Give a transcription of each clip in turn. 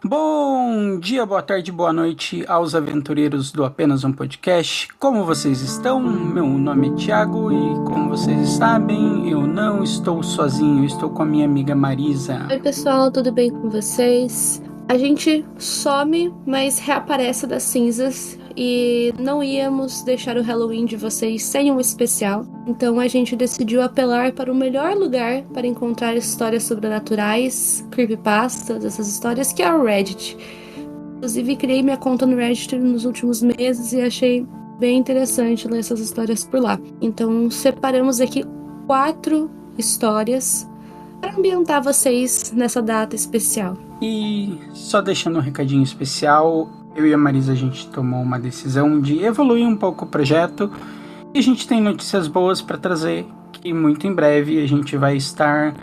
Bom dia, boa tarde, boa noite aos aventureiros do Apenas um Podcast. Como vocês estão? Meu nome é Thiago e, como vocês sabem, eu não estou sozinho, estou com a minha amiga Marisa. Oi pessoal, tudo bem com vocês? A gente some, mas reaparece das cinzas e não íamos deixar o Halloween de vocês sem um especial. Então a gente decidiu apelar para o melhor lugar para encontrar histórias sobrenaturais, creepypastas, essas histórias, que é o Reddit. Inclusive criei minha conta no Reddit nos últimos meses e achei bem interessante ler essas histórias por lá. Então separamos aqui 4 histórias para ambientar vocês nessa data especial. E só deixando um recadinho especial, eu e a Marisa a gente tomou uma decisão de evoluir um pouco o projeto e a gente tem notícias boas para trazer, que muito em breve a gente vai estar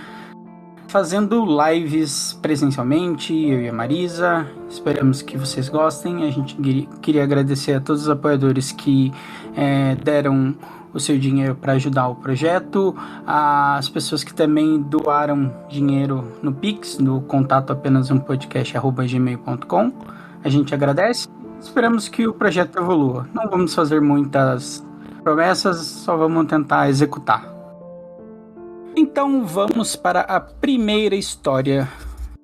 fazendo lives presencialmente, eu e a Marisa. Esperamos que vocês gostem. A gente queria agradecer a todos os apoiadores que deram o seu dinheiro para ajudar o projeto, as pessoas que também doaram dinheiro no Pix, no contato apenas um podcast@gmail.com. A gente agradece. Esperamos que o projeto evolua. Não vamos fazer muitas promessas, só vamos tentar executar. Então vamos para a primeira história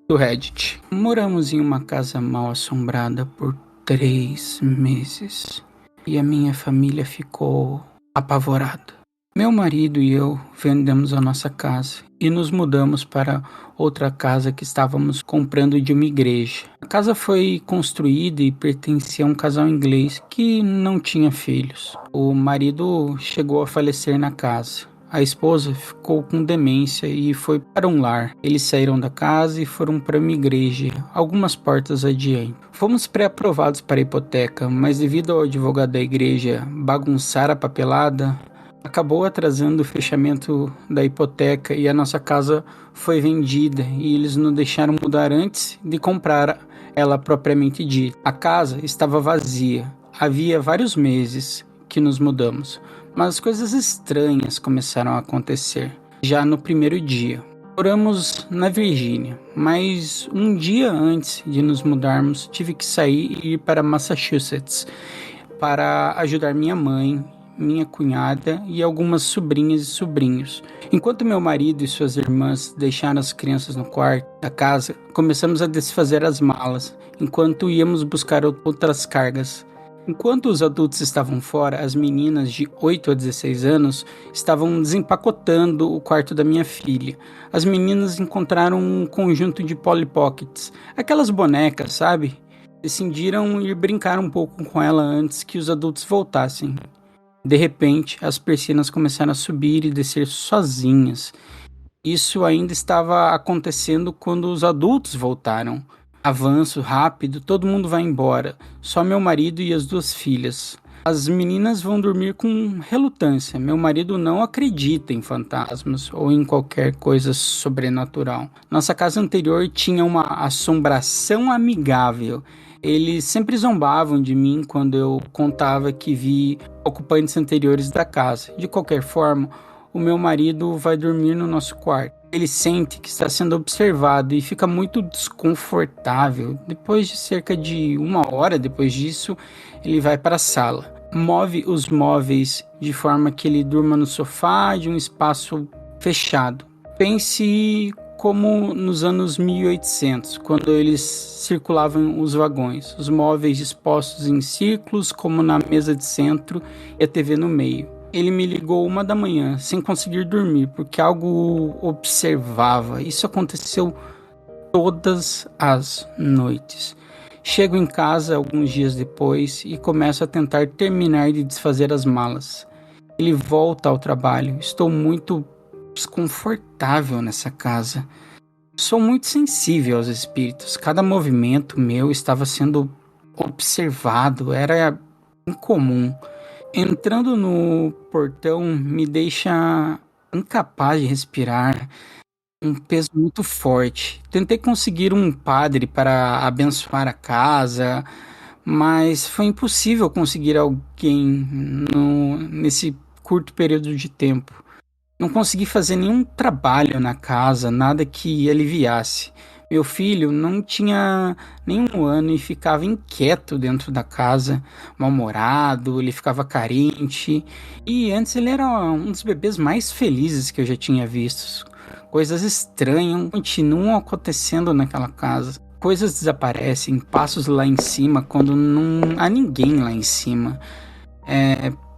do Reddit. Moramos em uma casa mal assombrada por 3 meses e a minha família ficou apavorada. Meu marido e eu vendemos a nossa casa e nos mudamos para outra casa que estávamos comprando de uma igreja. A casa foi construída e pertencia a um casal inglês que não tinha filhos. O marido chegou a falecer na casa. A esposa ficou com demência e foi para um lar. Eles saíram da casa e foram para uma igreja, algumas portas adiante. Fomos pré-aprovados para a hipoteca, mas devido ao advogado da igreja bagunçar a papelada, acabou atrasando o fechamento da hipoteca e a nossa casa foi vendida e eles nos deixaram mudar antes de comprar ela propriamente dita. A casa estava vazia. Havia vários meses que nos mudamos, mas coisas estranhas começaram a acontecer já no primeiro dia. Moramos na Virgínia, mas um dia antes de nos mudarmos, tive que sair e ir para Massachusetts para ajudar minha mãe, minha cunhada e algumas sobrinhas e sobrinhos. Enquanto meu marido e suas irmãs deixaram as crianças no quarto da casa, começamos a desfazer as malas, enquanto íamos buscar outras cargas. Enquanto os adultos estavam fora, as meninas de 8 a 16 anos estavam desempacotando o quarto da minha filha. As meninas encontraram um conjunto de Polly Pockets, aquelas bonecas, sabe? Decidiram ir brincar um pouco com ela antes que os adultos voltassem. De repente, as persianas começaram a subir e descer sozinhas. Isso ainda estava acontecendo quando os adultos voltaram. Avanço rápido, todo mundo vai embora, só meu marido e as 2 filhas. As meninas vão dormir com relutância. Meu marido não acredita em fantasmas ou em qualquer coisa sobrenatural. Nossa casa anterior tinha uma assombração amigável. Eles sempre zombavam de mim quando eu contava que vi ocupantes anteriores da casa. De qualquer forma, o meu marido vai dormir no nosso quarto. Ele sente que está sendo observado e fica muito desconfortável. Depois de cerca de 1 hora depois disso, ele vai para a sala. Move os móveis de forma que ele durma no sofá de um espaço fechado. Pense como nos anos 1800, quando eles circulavam os vagões. Os móveis dispostos em círculos, como na mesa de centro, e a TV no meio. Ele me ligou 1 da manhã, sem conseguir dormir, porque algo observava. Isso aconteceu todas as noites. Chego em casa alguns dias depois e começo a tentar terminar de desfazer as malas. Ele volta ao trabalho. Estou muito desconfortável nessa casa. Sou muito sensível aos espíritos. Cada movimento meu estava sendo observado. Era incomum. Entrando no portão me deixa incapaz de respirar, um peso muito forte. Tentei conseguir um padre para abençoar a casa, mas foi impossível conseguir alguém nesse curto período de tempo. Não consegui fazer nenhum trabalho na casa, nada que aliviasse. Meu filho não tinha nenhum ano e ficava inquieto dentro da casa, mal-humorado, ele ficava carente. E antes ele era um dos bebês mais felizes que eu já tinha visto. Coisas estranhas continuam acontecendo naquela casa. Coisas desaparecem, passos lá em cima quando não há ninguém lá em cima.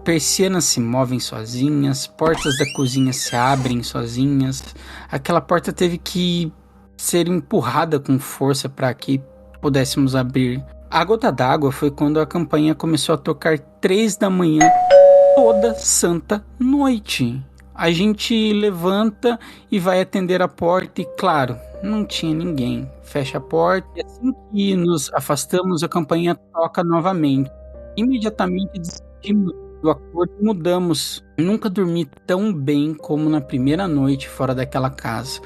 Persianas se movem sozinhas, portas da cozinha se abrem sozinhas. Aquela porta teve que ser empurrada com força para que pudéssemos abrir. A gota d'água foi quando a campainha começou a tocar 3 da manhã, toda santa noite. A gente levanta e vai atender a porta e, claro, não tinha ninguém. Fecha a porta e assim que nos afastamos, a campainha toca novamente. Imediatamente decidimos do acordo e mudamos. Nunca dormi tão bem como na primeira noite fora daquela casa.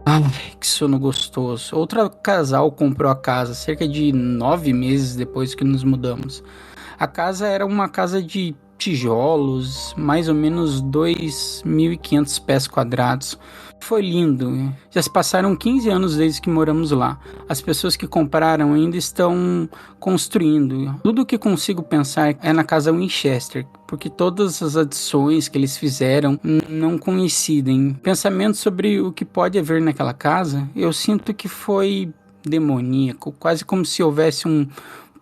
Ai, que sono gostoso. Outro casal comprou a casa cerca de 9 meses depois que nos mudamos. A casa era uma casa de tijolos, mais ou menos 2.500 pés quadrados. Foi lindo. Já se passaram 15 anos desde que moramos lá. As pessoas que compraram ainda estão construindo. Tudo o que consigo pensar é na casa Winchester, porque todas as adições que eles fizeram não coincidem. Pensamentos sobre o que pode haver naquela casa, eu sinto que foi demoníaco, quase como se houvesse um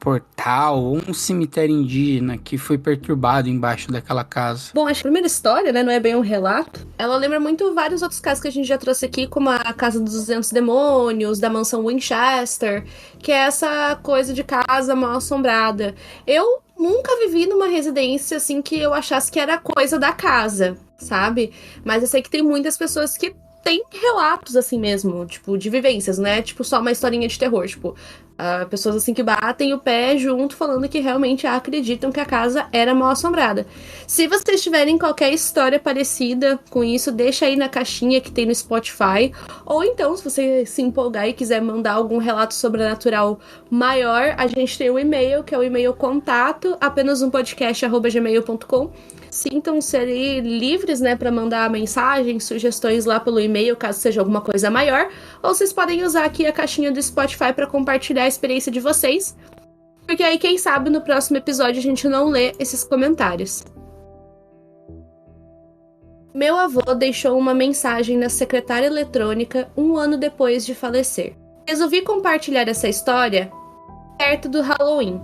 portal ou um cemitério indígena que foi perturbado embaixo daquela casa. Bom, acho que a primeira história, né, não é bem um relato. Ela lembra muito vários outros casos que a gente já trouxe aqui, como a Casa dos 200 Demônios, da Mansão Winchester, que é essa coisa de casa mal assombrada. Eu nunca vivi numa residência, assim, que eu achasse que era coisa da casa, sabe? Mas eu sei que tem muitas pessoas que têm relatos, assim mesmo, tipo, de vivências, né? Tipo, só uma historinha de terror, tipo... pessoas assim que batem o pé junto falando que realmente acreditam que a casa era mal assombrada. Se vocês tiverem qualquer história parecida com isso, deixa aí na caixinha que tem no Spotify, ou então se você se empolgar e quiser mandar algum relato sobrenatural maior, a gente tem um e-mail, que é o e-mail contato apenazumpodcast@gmail.com. Sintam-se ali livres, né, para mandar mensagens, sugestões lá pelo e-mail, caso seja alguma coisa maior, ou vocês podem usar aqui a caixinha do Spotify para compartilhar a experiência de vocês, porque aí, quem sabe, no próximo episódio a gente não lê esses comentários. Meu avô deixou uma mensagem na secretária eletrônica 1 ano depois de falecer. Resolvi compartilhar essa história perto do Halloween.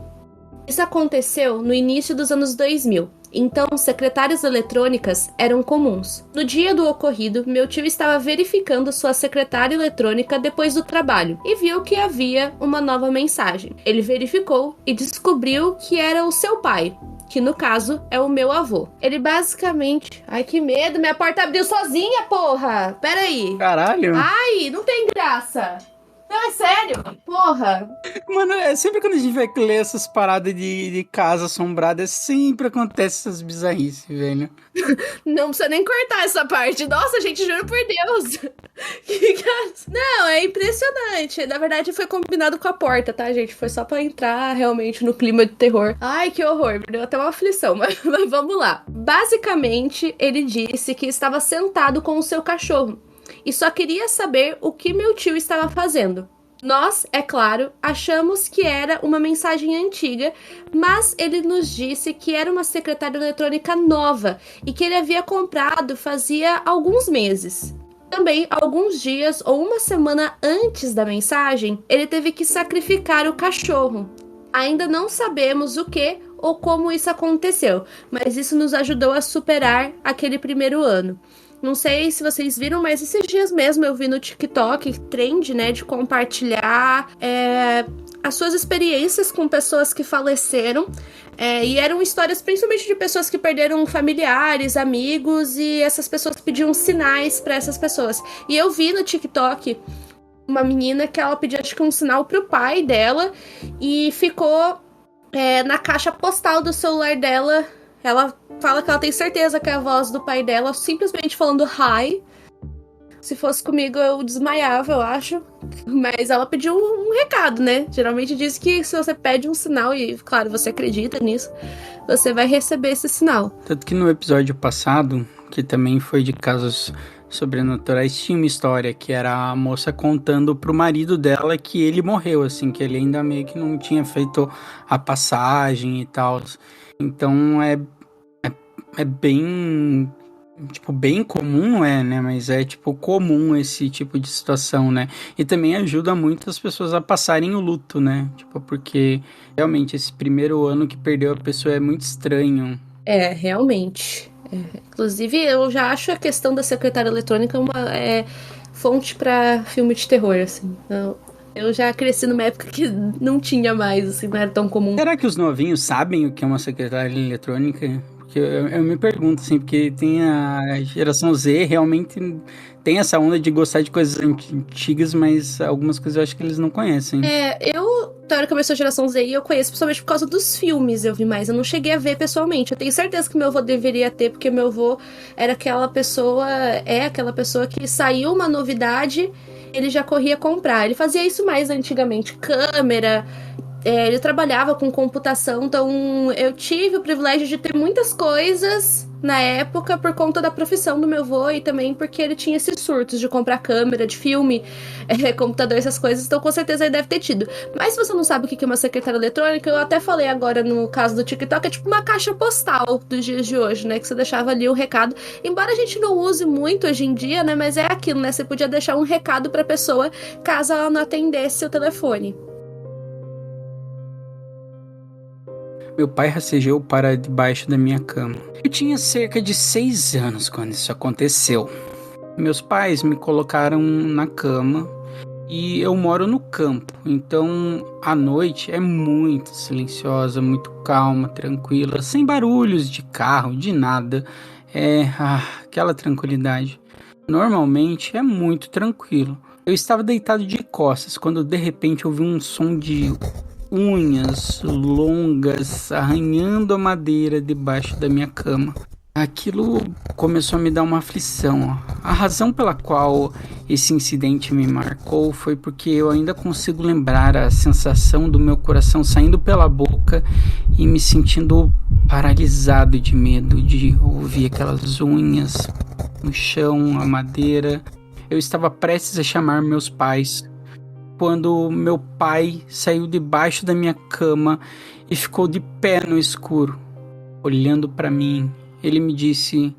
Isso aconteceu no início dos anos 2000. Então, secretárias eletrônicas eram comuns. No dia do ocorrido, meu tio estava verificando sua secretária eletrônica depois do trabalho e viu que havia uma nova mensagem. Ele verificou e descobriu que era o seu pai, que no caso é o meu avô. Ele basicamente... Ai, que medo, minha porta abriu sozinha, porra! Pera aí. Caralho! Ai, não tem graça! Não, é sério? Porra! Mano, sempre quando a gente vai ler essas paradas de casa assombrada, sempre acontece essas bizarrices, velho. Não precisa nem cortar essa parte. Nossa, gente, juro por Deus. Não, é impressionante. Na verdade, foi combinado com a porta, tá, gente? Foi só pra entrar realmente no clima de terror. Ai, que horror. Me deu até uma aflição, mas vamos lá. Basicamente, ele disse que estava sentado com o seu cachorro e só queria saber o que meu tio estava fazendo. Nós, é claro, achamos que era uma mensagem antiga, mas ele nos disse que era uma secretária eletrônica nova e que ele havia comprado fazia alguns meses. Também, alguns dias ou uma semana antes da mensagem, ele teve que sacrificar o cachorro. Ainda não sabemos o que ou como isso aconteceu, mas isso nos ajudou a superar aquele primeiro ano. Não sei se vocês viram, mas esses dias mesmo eu vi no TikTok trend, né, de compartilhar as suas experiências com pessoas que faleceram. E eram histórias principalmente de pessoas que perderam familiares, amigos, e essas pessoas pediam sinais para essas pessoas. E eu vi no TikTok uma menina que ela pediu, acho que um sinal pro pai dela, e ficou na caixa postal do celular dela. Ela fala que ela tem certeza que é a voz do pai dela, simplesmente falando hi. Se fosse comigo, eu desmaiava, eu acho. Mas ela pediu um recado, né? Geralmente diz que se você pede um sinal, e claro, você acredita nisso, você vai receber esse sinal. Tanto que no episódio passado, que também foi de casos sobrenaturais tinha uma história que era a moça contando pro marido dela que ele morreu, assim, que ele ainda meio que não tinha feito a passagem e tal. Então é bem, tipo, bem comum, não é, né? Mas é, tipo, comum esse tipo de situação, né? E também ajuda muito as pessoas a passarem o luto, né? Tipo, porque realmente esse primeiro ano que perdeu a pessoa é muito estranho. É, realmente. Inclusive, eu já acho a questão da secretária eletrônica uma fonte pra filme de terror, assim. Eu já cresci numa época que não tinha mais, assim, não era tão comum. Será que os novinhos sabem o que é uma secretária eletrônica? Porque eu me pergunto, assim, porque tem a geração Z realmente tem essa onda de gostar de coisas antigas, mas algumas coisas eu acho que eles não conhecem. Eu, teoricamente, sou geração Z e eu conheço principalmente por causa dos filmes, eu vi mais. Eu não cheguei a ver pessoalmente. Eu tenho certeza que meu avô deveria ter, porque meu avô era aquela pessoa que saiu uma novidade, ele já corria comprar. Ele fazia isso mais antigamente, câmera. Ele trabalhava com computação, então eu tive o privilégio de ter muitas coisas na época por conta da profissão do meu avô e também porque ele tinha esses surtos de comprar câmera, de filme, computador, essas coisas, então com certeza ele deve ter tido. Mas se você não sabe o que é uma secretária eletrônica, eu até falei agora no caso do TikTok, é tipo uma caixa postal dos dias de hoje, né? Que você deixava ali o recado. Embora a gente não use muito hoje em dia, né? Mas é aquilo, né? Você podia deixar um recado pra pessoa caso ela não atendesse o telefone. Meu pai rastejou para debaixo da minha cama. Eu tinha cerca de 6 anos quando isso aconteceu. Meus pais me colocaram na cama e eu moro no campo, então a noite é muito silenciosa, muito calma, tranquila, sem barulhos de carro, de nada. Aquela tranquilidade. Normalmente é muito tranquilo. Eu estava deitado de costas quando de repente ouvi um som de unhas longas arranhando a madeira debaixo da minha cama. Aquilo começou a me dar uma aflição. A razão pela qual esse incidente me marcou foi porque eu ainda consigo lembrar a sensação do meu coração saindo pela boca e me sentindo paralisado de medo de ouvir aquelas unhas no chão, a madeira. Eu estava prestes a chamar meus pais quando meu pai saiu debaixo da minha cama e ficou de pé no escuro, olhando para mim. Ele me disse: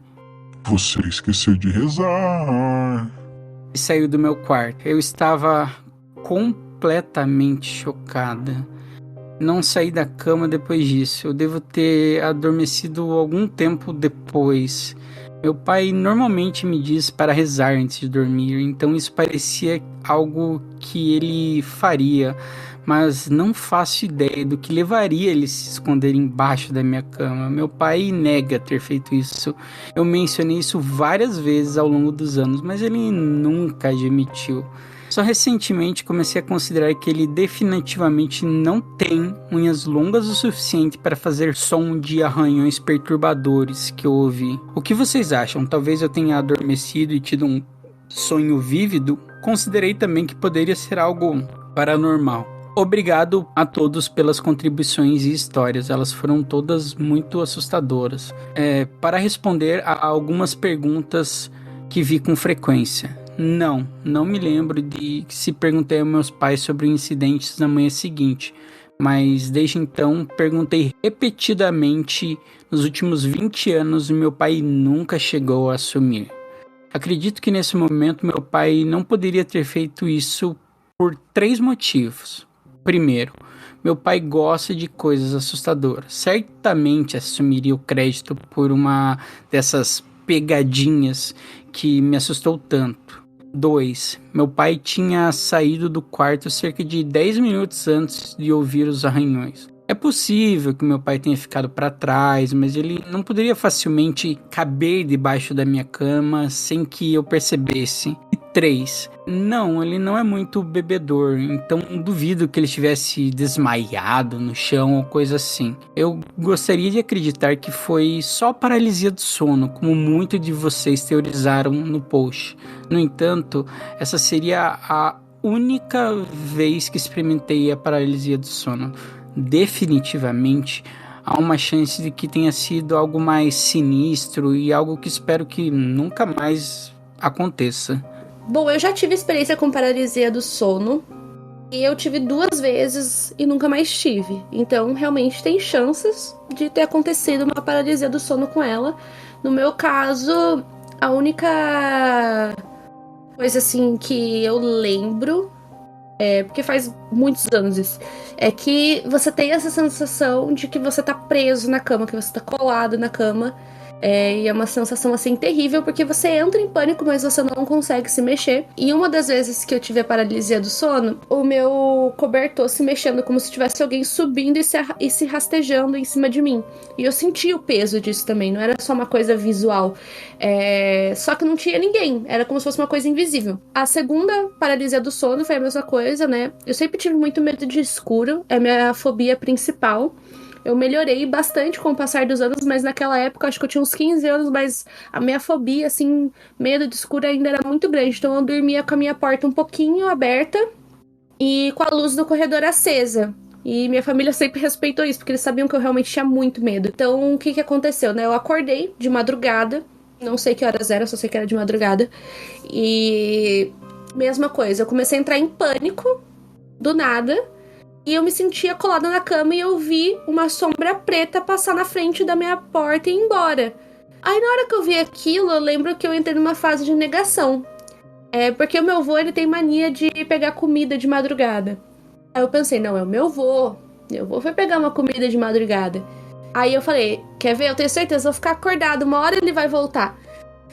"Você esqueceu de rezar." E saiu do meu quarto. Eu estava completamente chocada. Não saí da cama depois disso. Eu devo ter adormecido algum tempo depois. Meu pai normalmente me diz para rezar antes de dormir, então isso parecia algo que ele faria, mas não faço ideia do que levaria ele a se esconder embaixo da minha cama. Meu pai nega ter feito isso. Eu mencionei isso várias vezes ao longo dos anos, mas ele nunca admitiu. Só recentemente comecei a considerar que ele definitivamente não tem unhas longas o suficiente para fazer som de arranhões perturbadores que eu ouvi. O que vocês acham? Talvez eu tenha adormecido e tido um sonho vívido? Considerei também que poderia ser algo paranormal. Obrigado a todos pelas contribuições e histórias, elas foram todas muito assustadoras. Para responder a algumas perguntas que vi com frequência. Não me lembro de se perguntei aos meus pais sobre incidentes na manhã seguinte, mas desde então perguntei repetidamente nos últimos 20 anos e meu pai nunca chegou a assumir. Acredito que nesse momento meu pai não poderia ter feito isso por 3 motivos. Primeiro, meu pai gosta de coisas assustadoras. Certamente assumiria o crédito por uma dessas pegadinhas que me assustou tanto. 2. Meu pai tinha saído do quarto cerca de 10 minutos antes de ouvir os arranhões. É possível que meu pai tenha ficado para trás, mas ele não poderia facilmente caber debaixo da minha cama sem que eu percebesse. E 3. Não, ele não é muito bebedor, então duvido que ele estivesse desmaiado no chão ou coisa assim. Eu gostaria de acreditar que foi só paralisia do sono, como muitos de vocês teorizaram no post. No entanto, essa seria a única vez que experimentei a paralisia do sono. Definitivamente há uma chance de que tenha sido algo mais sinistro e algo que espero que nunca mais aconteça. Bom, eu já tive experiência com paralisia do sono. E eu tive 2 vezes e nunca mais tive. Então, realmente tem chances de ter acontecido uma paralisia do sono com ela. No meu caso, a única coisa assim que eu lembro, porque faz muitos anos isso, é que você tem essa sensação de que você tá preso na cama, que você tá colado na cama. E é uma sensação, assim, terrível, porque você entra em pânico, mas você não consegue se mexer. E uma das vezes que eu tive a paralisia do sono, o meu cobertor se mexendo, como se tivesse alguém subindo e se rastejando em cima de mim. E eu senti o peso disso também, não era só uma coisa visual. Só que não tinha ninguém, era como se fosse uma coisa invisível. A segunda paralisia do sono foi a mesma coisa, né? Eu sempre tive muito medo de escuro, é a minha fobia principal. Eu melhorei bastante com o passar dos anos, mas naquela época, acho que eu tinha uns 15 anos, mas a minha fobia, assim, medo de escuro ainda era muito grande. Então eu dormia com a minha porta um pouquinho aberta e com a luz do corredor acesa. E minha família sempre respeitou isso, porque eles sabiam que eu realmente tinha muito medo. Então, o que aconteceu, né? Eu acordei de madrugada, não sei que horas era, só sei que era de madrugada. E mesma coisa, eu comecei a entrar em pânico, do nada. E eu me sentia colada na cama e eu vi uma sombra preta passar na frente da minha porta e ir embora. Aí na hora que eu vi aquilo, eu lembro que eu entrei numa fase de negação. Porque o meu avô, ele tem mania de pegar comida de madrugada. Aí eu pensei, não, é o meu avô. Meu avô foi pegar uma comida de madrugada. Aí eu falei, quer ver? Eu tenho certeza, eu vou ficar acordado, uma hora ele vai voltar.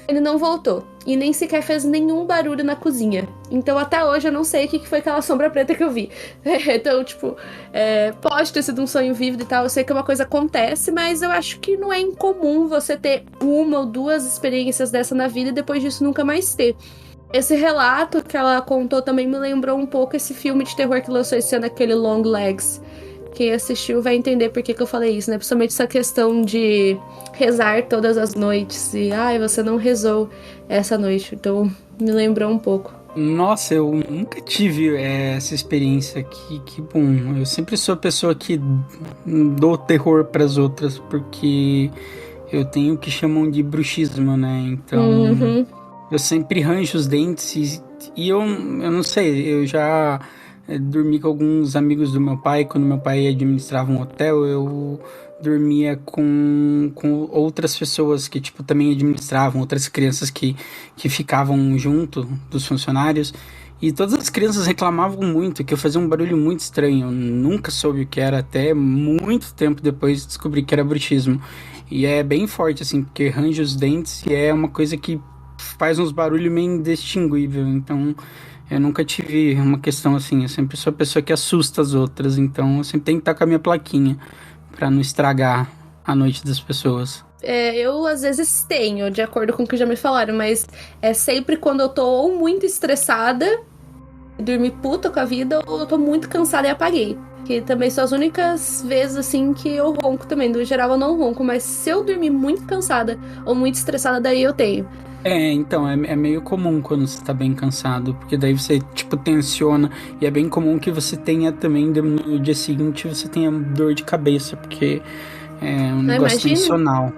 Ele não voltou. E nem sequer fez nenhum barulho na cozinha. Então até hoje eu não sei o que foi aquela sombra preta que eu vi. Então, tipo, pode ter sido um sonho vívido e tal. Eu sei que uma coisa acontece, mas eu acho que não é incomum você ter 1 ou 2 experiências dessa na vida e depois disso nunca mais ter. Esse relato que ela contou também me lembrou um pouco esse filme de terror que lançou esse ano, aquele Long Legs. Quem assistiu vai entender por que eu falei isso, né? Principalmente essa questão de rezar todas as noites. E, você não rezou essa noite. Então, me lembrou um pouco. Nossa, eu nunca tive essa experiência. Que bom. Eu sempre sou a pessoa que dou terror pras outras, porque eu tenho o que chamam de bruxismo, né? Então, eu sempre ranjo os dentes e eu não sei, eu já dormi com alguns amigos do meu pai. Quando meu pai administrava um hotel, eu dormia com outras pessoas que, tipo, também administravam, outras crianças que ficavam junto dos funcionários. E todas as crianças reclamavam muito, que eu fazia um barulho muito estranho. Eu nunca soube o que era, até muito tempo depois descobri que era bruxismo. E é bem forte, assim, porque range os dentes e é uma coisa que faz uns barulhos meio indistinguível. Então, eu nunca tive uma questão assim. Eu sempre sou a pessoa que assusta as outras. Então, eu sempre tenho que estar com a minha plaquinha pra não estragar a noite das pessoas. Eu às vezes tenho, de acordo com o que já me falaram, mas é sempre quando eu tô ou muito estressada, dormi puta com a vida, ou eu tô muito cansada e apaguei. Que também são as únicas vezes, assim, que eu ronco também. No geral, eu não ronco, mas se eu dormir muito cansada ou muito estressada, daí eu tenho. Então, é meio comum quando você tá bem cansado, porque daí você, tipo, tensiona, e é bem comum que você tenha também, no dia seguinte, você tenha dor de cabeça, porque é um negócio tensional.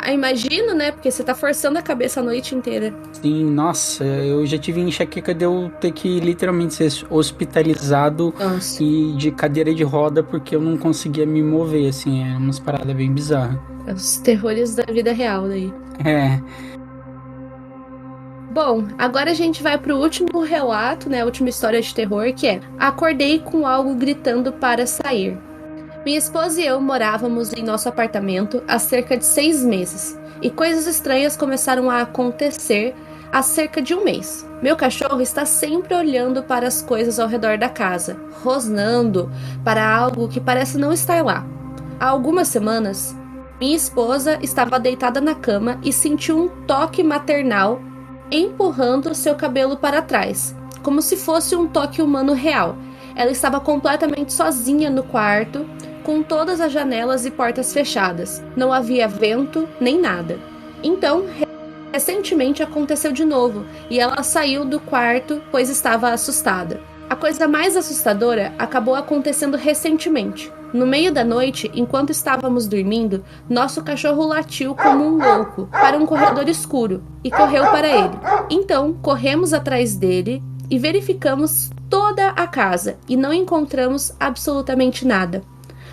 Imagino, né? Porque você tá forçando a cabeça a noite inteira. Sim, nossa, eu já tive enxaqueca de eu ter que literalmente ser hospitalizado e de cadeira de roda porque eu não conseguia me mover, assim, é umas paradas bem bizarras. Os terrores da vida real daí. Bom, agora a gente vai pro último relato, né? A última história de terror, que é: acordei com algo gritando para sair. Minha esposa e eu morávamos em nosso apartamento há cerca de 6 meses, e coisas estranhas começaram a acontecer há cerca de 1 mês. Meu cachorro está sempre olhando para as coisas ao redor da casa, rosnando para algo que parece não estar lá. Há algumas semanas, minha esposa estava deitada na cama e sentiu um toque maternal empurrando seu cabelo para trás, como se fosse um toque humano real. Ela estava completamente sozinha no quarto, com todas as janelas e portas fechadas. Não havia vento nem nada. Então, recentemente aconteceu de novo, e ela saiu do quarto, pois estava assustada. A coisa mais assustadora acabou acontecendo recentemente. No meio da noite, enquanto estávamos dormindo, nosso cachorro latiu como um louco para um corredor escuro e correu para ele. Então, corremos atrás dele e verificamos toda a casa e não encontramos absolutamente nada.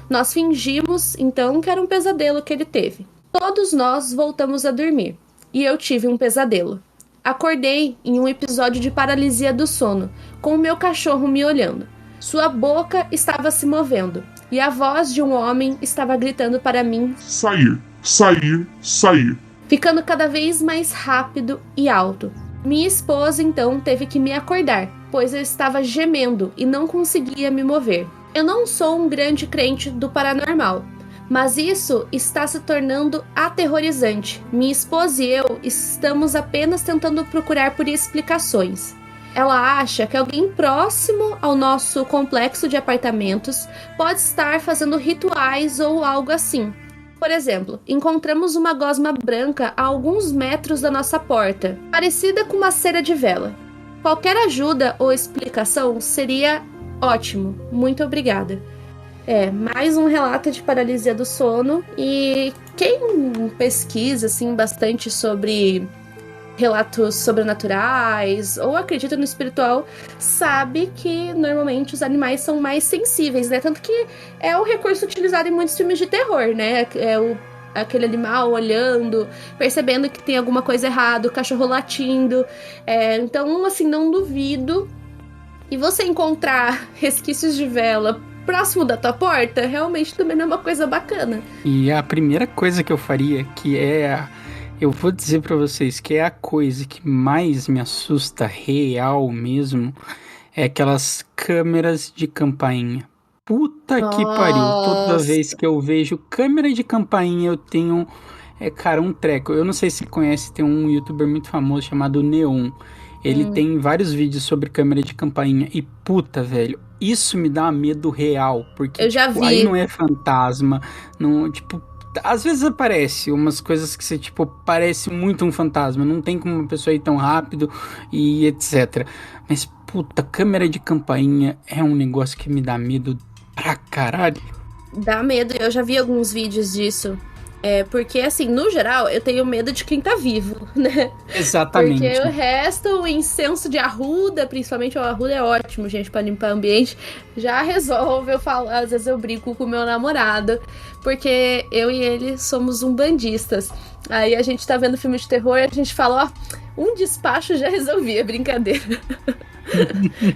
Nós fingimos, então, que era um pesadelo que ele teve. Todos nós voltamos a dormir e eu tive um pesadelo. Acordei em um episódio de paralisia do sono, com o meu cachorro me olhando. Sua boca estava se movendo e a voz de um homem estava gritando para mim: Sair, sair, sair. Ficando cada vez mais rápido e alto. Minha esposa então teve que me acordar, pois eu estava gemendo e não conseguia me mover. Eu não sou um grande crente do paranormal, mas isso está se tornando aterrorizante. Minha esposa e eu estamos apenas tentando procurar por explicações. Ela acha que alguém próximo ao nosso complexo de apartamentos pode estar fazendo rituais ou algo assim. Por exemplo, encontramos uma gosma branca a alguns metros da nossa porta, parecida com uma cera de vela. Qualquer ajuda ou explicação seria ótimo. Muito obrigada. Mais um relato de paralisia do sono. E quem pesquisa assim, bastante sobre relatos sobrenaturais ou acredita no espiritual, sabe que normalmente os animais são mais sensíveis, né? Tanto que é o recurso utilizado em muitos filmes de terror, né? Aquele animal olhando, percebendo que tem alguma coisa errada, o cachorro latindo. Então, assim, não duvido. E você encontrar resquícios de vela próximo da tua porta, realmente também não é uma coisa bacana. E a primeira coisa que eu faria, eu vou dizer pra vocês que é a coisa que mais me assusta, real mesmo, é aquelas câmeras de campainha. Puta que pariu, toda vez que eu vejo câmera de campainha eu tenho, um treco. Eu não sei se você conhece, tem um youtuber muito famoso chamado Neon. Ele tem vários vídeos sobre câmera de campainha e puta, velho, isso me dá medo real, porque eu já vi. Aí não é fantasma, não, às vezes aparece umas coisas que você, parece muito um fantasma, não tem como uma pessoa ir tão rápido e etc. Mas, puta, câmera de campainha é um negócio que me dá medo pra caralho. Dá medo, eu já vi alguns vídeos disso. Porque, assim, no geral, eu tenho medo de quem tá vivo, né? Exatamente. Porque o resto, o incenso de arruda, principalmente o arruda é ótimo, gente, pra limpar o ambiente, já resolve. Eu falo, às vezes eu brinco com o meu namorado, porque eu e ele somos umbandistas. Aí a gente tá vendo filme de terror e a gente fala, um despacho já resolvia, brincadeira.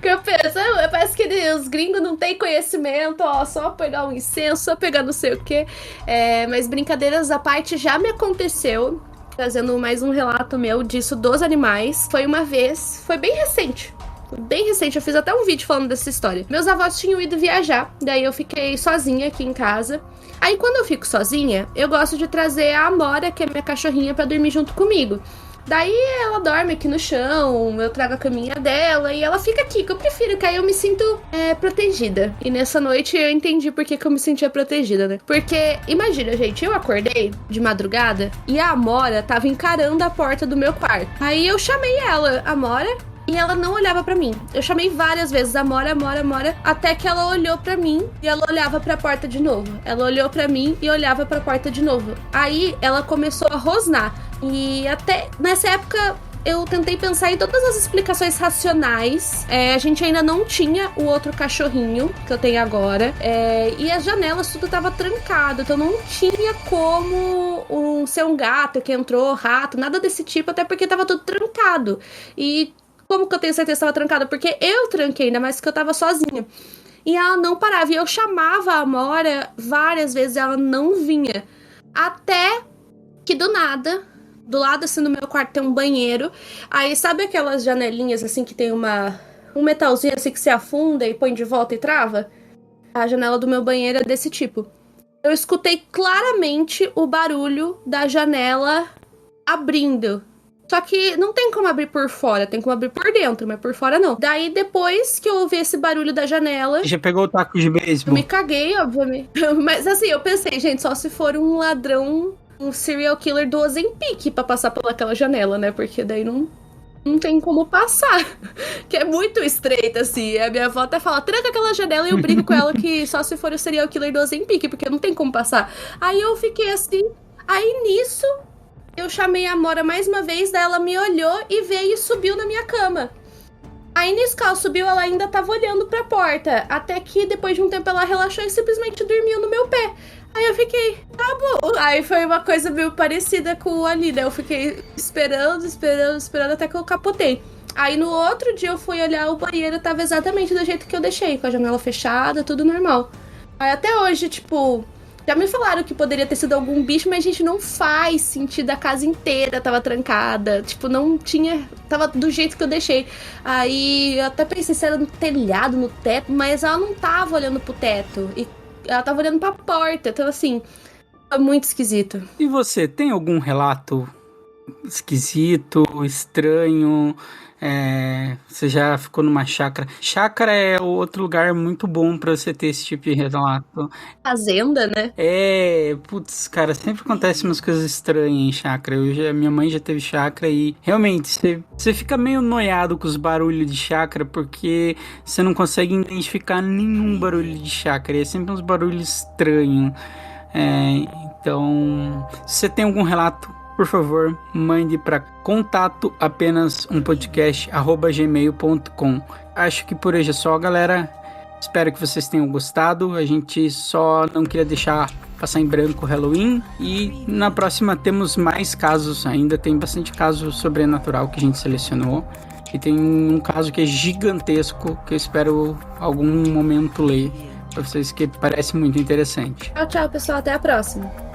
Que eu penso, parece que os gringos não têm conhecimento, só pegar um incenso, só pegar não sei o que. Mas brincadeiras à parte, já me aconteceu, trazendo mais um relato meu disso dos animais. Foi uma vez, foi bem recente, eu fiz até um vídeo falando dessa história. Meus avós tinham ido viajar, daí eu fiquei sozinha aqui em casa. Aí quando eu fico sozinha, eu gosto de trazer a Amora, que é minha cachorrinha, pra dormir junto comigo. Daí ela dorme aqui no chão, eu trago a caminha dela e ela fica aqui, que eu prefiro, que aí eu me sinto protegida. E nessa noite eu entendi por que eu me sentia protegida, né? Porque, imagina, gente, eu acordei de madrugada e a Amora tava encarando a porta do meu quarto. Aí eu chamei ela, Amora, e ela não olhava pra mim. Eu chamei várias vezes, Amora, Amora, Amora, até que ela olhou pra mim e ela olhava pra porta de novo. Ela olhou pra mim e olhava pra porta de novo. Aí ela começou a rosnar. E até nessa época eu tentei pensar em todas as explicações racionais. A gente ainda não tinha o outro cachorrinho que eu tenho agora. E as janelas tudo tava trancado. Então não tinha como ser um gato que entrou, rato, nada desse tipo. Até porque tava tudo trancado. E como que eu tenho certeza que tava trancado? Porque eu tranquei, ainda mais que eu tava sozinha. E ela não parava. E eu chamava a Amora várias vezes, ela não vinha. Até que do nada, do lado assim do meu quarto tem um banheiro. Aí sabe aquelas janelinhas assim que tem um metalzinho assim que se afunda e põe de volta e trava? A janela do meu banheiro é desse tipo. Eu escutei claramente o barulho da janela abrindo. Só que não tem como abrir por fora, tem como abrir por dentro, mas por fora não. Daí, depois que eu ouvi esse barulho da janela... Já pegou o taco de beisebol? Eu me caguei, obviamente. Mas assim, eu pensei, gente, só se for um ladrão, um serial killer do Ozempic pra passar pelaquela janela, né? Porque daí não não tem como passar. Que é muito estreita, assim. A minha avó até fala, tranca aquela janela, e eu brigo com ela que só se for o serial killer do Ozempic, porque não tem como passar. Aí eu fiquei assim, aí nisso, eu chamei a Amora mais uma vez, daí ela me olhou e veio e subiu na minha cama. Aí nisso que ela subiu, ela ainda tava olhando pra porta, até que depois de um tempo ela relaxou e simplesmente dormiu no meu pé. Aí eu fiquei, tá bom. Aí foi uma coisa meio parecida com ali, né? Eu fiquei esperando até que eu capotei. Aí no outro dia eu fui olhar, o banheiro tava exatamente do jeito que eu deixei, com a janela fechada, tudo normal. Aí até hoje, tipo, já me falaram que poderia ter sido algum bicho, mas a gente não faz sentido, a casa inteira tava trancada. Tipo, não tinha, tava do jeito que eu deixei. Aí eu até pensei se era no telhado, no teto, mas ela não tava olhando pro teto. E ela tava olhando pra porta, então assim, foi muito esquisito. E você, tem algum relato esquisito, estranho? Você já ficou numa chácara? Chácara é outro lugar muito bom pra você ter esse tipo de relato. Fazenda, né? Putz, cara, sempre acontece umas coisas estranhas em chácara. Minha mãe já teve chácara e realmente você fica meio noiado com os barulhos de chácara porque você não consegue identificar nenhum barulho de chácara. É sempre uns barulhos estranhos. Então, se você tem algum relato, por favor, mande para contato@gmail.com. Acho que por hoje é só, galera. Espero que vocês tenham gostado. A gente só não queria deixar passar em branco o Halloween. E na próxima temos mais casos. Ainda tem bastante caso sobrenatural que a gente selecionou. E tem um caso que é gigantesco, que eu espero algum momento ler para vocês, que parece muito interessante. Tchau, pessoal. Até a próxima.